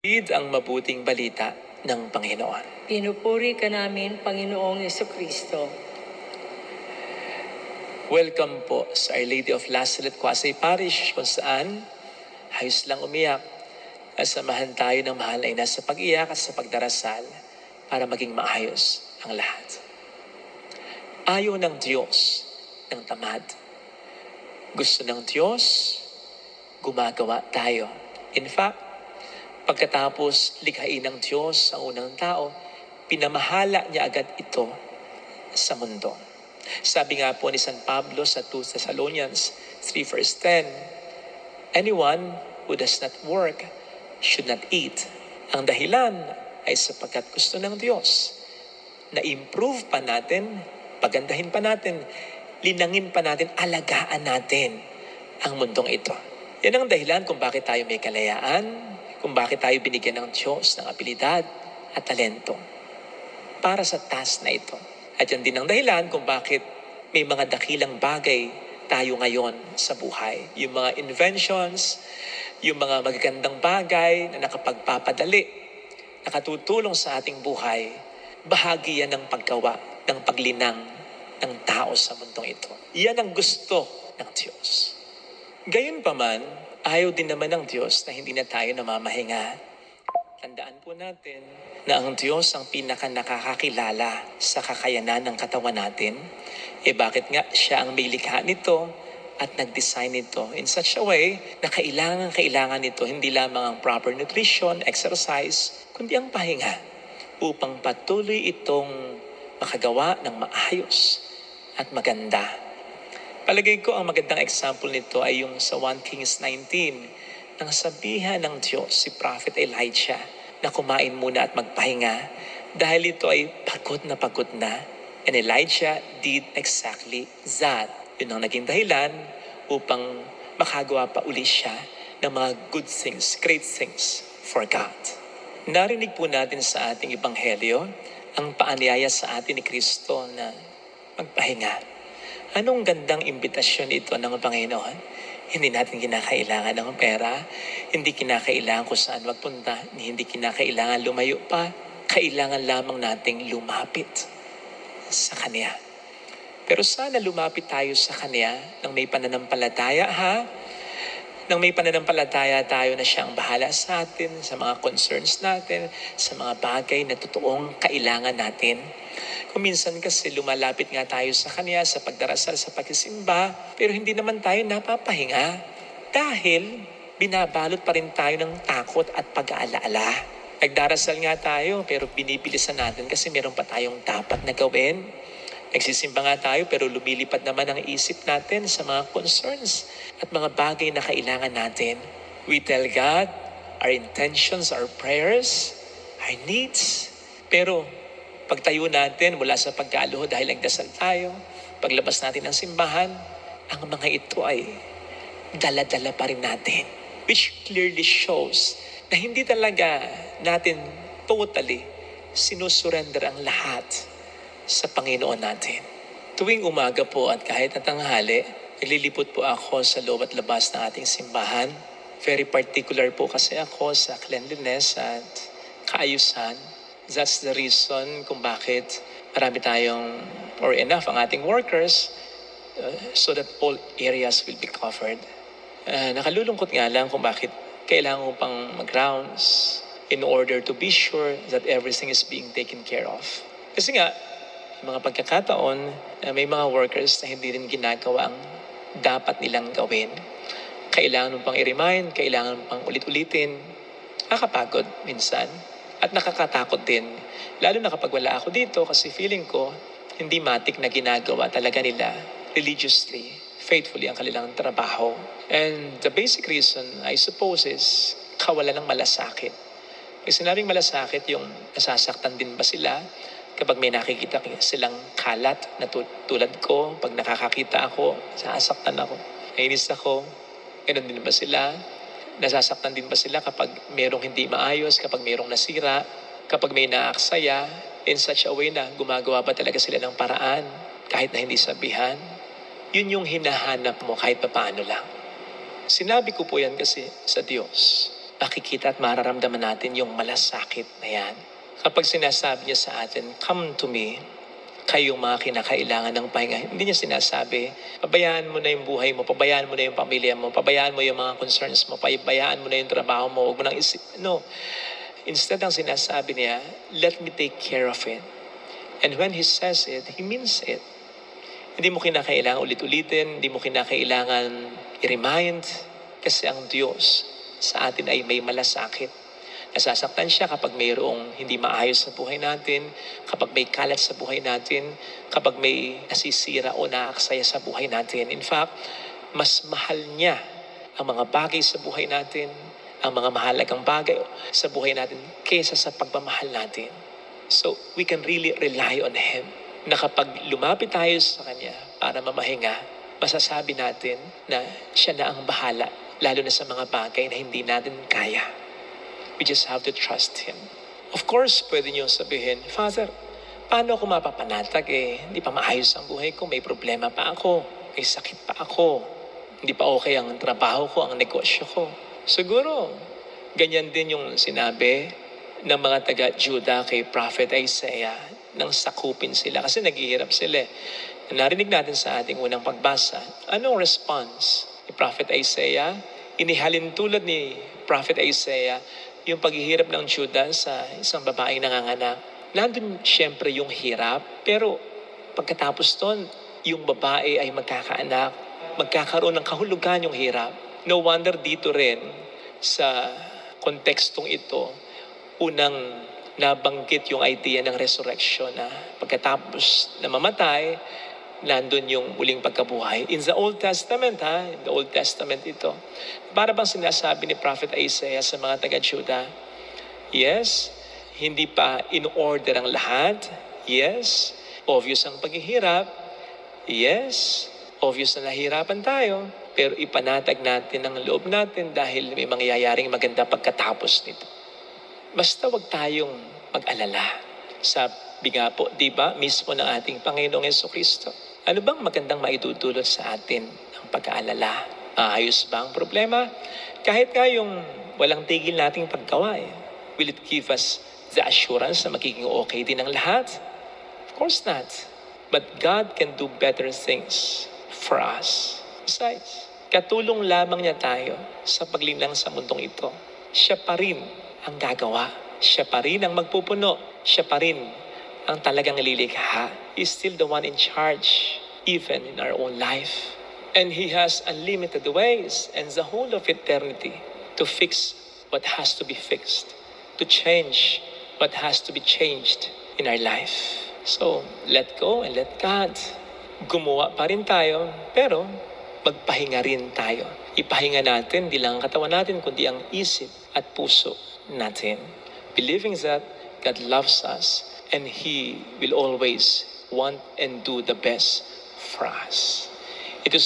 Ang mabuting balita ng Panginoon. Pinupuri ka namin, Panginoong Jesucristo. Welcome po sa Our Lady of Lazaret, Quasay Parish, kung saan ayos lang umiyak. Samahan tayo ng mahal na ina sa pag-iyak at sa pagdarasal para maging maayos ang lahat. Ayaw ng Diyos ng tamad. Gusto ng Diyos, gumagawa tayo. In fact, pagkatapos likhain ng Diyos ang unang tao, pinamahala niya agad ito sa mundo. Sabi nga po ni San Pablo sa 2 Thessalonians 3 verse 10, anyone who does not work should not eat. Ang dahilan ay sapagkat gusto ng Diyos na improve pa natin, pagandahin pa natin, linangin pa natin, alagaan natin ang mundong ito. Yan ang dahilan kung bakit tayo may kalayaan, kung bakit tayo binigyan ng Diyos ng abilidad at talento para sa task na ito. At yan din ang dahilan kung bakit may mga dakilang bagay tayo ngayon sa buhay. Yung mga inventions, yung mga magagandang bagay na nakapagpapadali, nakatutulong sa ating buhay, bahagi yan ng paggawa, ng paglinang ng tao sa mundong ito. Yan ang gusto ng Diyos. Gayunpaman, ayaw din naman ng Diyos na hindi na tayo namamahinga. Tandaan po natin na ang Diyos ang pinaka-nakakakilala sa kakayanan ng katawan natin. Bakit nga siya ang may likha nito at nag-design nito in such a way na kailangan nito hindi lamang ang proper nutrition, exercise, kundi ang pahinga upang patuloy itong makagawa ng maayos at maganda. Palagay ko ang magandang example nito ay yung sa 1 Kings 19 nang sabihan ng Diyos si Prophet Elijah na kumain muna at magpahinga dahil ito ay pagod na. And Elijah did exactly that. Yun ang naging dahilan upang makagawa pa uli siya ng mga good things, great things for God. Narinig po natin sa ating ebanghelyo ang paanyaya sa atin ni Kristo na magpahinga. Anong gandang imbitasyon ito ng Panginoon? Hindi natin kinakailangan ng pera, hindi kinakailangan kung saan magpunta, hindi kinakailangan lumayo pa, kailangan lamang nating lumapit sa Kanya. Pero sana lumapit tayo sa Kanya nang may pananampalataya, nang may pananampalataya tayo na siya ang bahala sa atin, sa mga concerns natin, sa mga bagay na totoong kailangan natin. Kung minsan kasi lumalapit nga tayo sa Kanya sa pagdarasal, sa pagsisimba, pero hindi naman tayo napapahinga dahil binabalot pa rin tayo ng takot at pag-aalaala. Nagdarasal nga tayo pero binibilisan natin kasi meron pa tayong dapat na gawin. Nagsisimba nga tayo pero lumilipad naman ang isip natin sa mga concerns at mga bagay na kailangan natin. We tell God our intentions, our prayers, our needs, pero pagtayo natin mula sa pagkaluho dahil nagdasal tayo, paglabas natin ng simbahan, ang mga ito ay dala-dala pa rin natin. Which clearly shows na hindi talaga natin totally sinusurrender ang lahat sa Panginoon natin. Tuwing umaga po at kahit na tanghali, nililipot po ako sa loob at labas ng ating simbahan. Very particular po kasi ako sa cleanliness at kaayusan. That's the reason kung bakit marami tayong or enough ang ating workers so that all areas will be covered. Nakalulungkot nga lang kung bakit kailangan mo pang mag-rounds in order to be sure that everything is being taken care of. Kasi nga, mga pagkakataon, may mga workers na hindi rin ginagawa ang dapat nilang gawin. Kailangan mo pang i-remind, kailangan mo pang ulit-ulitin. Nakakapagod minsan. At nakakatakot din, lalo na kapag wala ako dito kasi feeling ko hindi matik na ginagawa talaga nila religiously, faithfully ang kanilang trabaho. And the basic reason, I suppose, is kawalan ng malasakit. Pag sinabing malasakit, yung nasasaktan din ba sila kapag may nakikita silang kalat na tulad ko, pag nakakakita ako, nasasaktan ako, nainis ako, ganun din ba sila? Nasasaktan din ba sila kapag merong hindi maayos, kapag merong nasira, kapag may naaksaya, in such a way na gumagawa ba talaga sila ng paraan kahit na hindi sabihan? Yun yung hinahanap mo kahit paano lang. Sinabi ko po yan kasi sa Diyos. makikita at mararamdaman natin yung malasakit na yan. Kapag sinasabi niya sa atin, come to me, kayong mga kinakailangan ng pahinga. Hindi niya sinasabi, pabayaan mo na yung buhay mo, pabayaan mo na yung pamilya mo, pabayaan mo yung mga concerns mo, pabayaan mo na yung trabaho mo, huwag mo nang isip. No. Instead, ang sinasabi niya, let me take care of it. And when He says it, He means it. Hindi mo kinakailangan ulit-ulitin, hindi mo kinakailangan i-remind, kasi ang Diyos sa atin ay may malasakit. Nasasaktan siya kapag mayroong hindi maayos sa buhay natin, kapag may kalat sa buhay natin, kapag may nasisira o naaksaya sa buhay natin. In fact, mas mahal niya ang mga bagay sa buhay natin, ang mga mahalagang bagay sa buhay natin kaysa sa pagmamahal natin. So, we can really rely on Him na kapag lumapit tayo sa Kanya para mamahinga, masasabi natin na siya na ang bahala, lalo na sa mga bagay na hindi natin kaya. We just have to trust Him. Of course, pwede niyo sabihin, Father, paano ako mapapanatag hindi pa maayos ang buhay ko, may problema pa ako, may sakit pa ako, hindi pa okay ang trabaho ko, ang negosyo ko. Siguro, ganyan din yung sinabi ng mga taga-Judah kay Prophet Isaiah nang sakupin sila kasi naghihirap sila. Narinig natin sa ating unang pagbasa. Anong response ni Prophet Isaiah? Inihalin tulad ni Prophet Isaiah yung paghihirap ng Judah sa isang babaeng nanganganak. Nandun siyempre yung hirap, pero pagkatapos ton, yung babae ay magkakaanak, magkakaroon ng kahulugan yung hirap. No wonder dito rin sa kontekstong ito, unang nabanggit yung idea ng resurrection na pagkatapos na mamatay, nandun yung muling pagkabuhay. In the Old Testament, in the Old Testament ito. Para bang sinasabi ni Prophet Isaiah sa mga taga-Judah, yes, hindi pa in order ang lahat. Yes, obvious ang paghihirap. Yes, obvious na nahihirapan tayo. Pero ipanatag natin ang loob natin dahil may mangyayaring maganda pagkatapos nito. Basta wag tayong mag-alala. Sabi nga po, di ba, mismo ng ating Panginoong Jesucristo. Ano bang magandang maidudulot sa atin ng pag-aalala? Ayos ba ang problema? Kahit nga yung walang tigil nating paggawa will it give us the assurance na magiging okay din ang lahat? Of course not. But God can do better things for us. Besides, katulong lamang niya tayo sa paglinlang sa mundong ito. Siya pa rin ang gagawa. Siya pa rin ang magpupuno. Siya pa rin ang talagang lilikha. He's still the one in charge, even in our own life. And He has unlimited ways and the whole of eternity to fix what has to be fixed, to change what has to be changed in our life. So, let go and let God. Gumawa pa rin tayo, pero magpahinga rin tayo. Ipahinga natin, di lang ang katawan natin, kundi ang isip at puso natin. Believing that God loves us and He will always want and do the best for us. Ito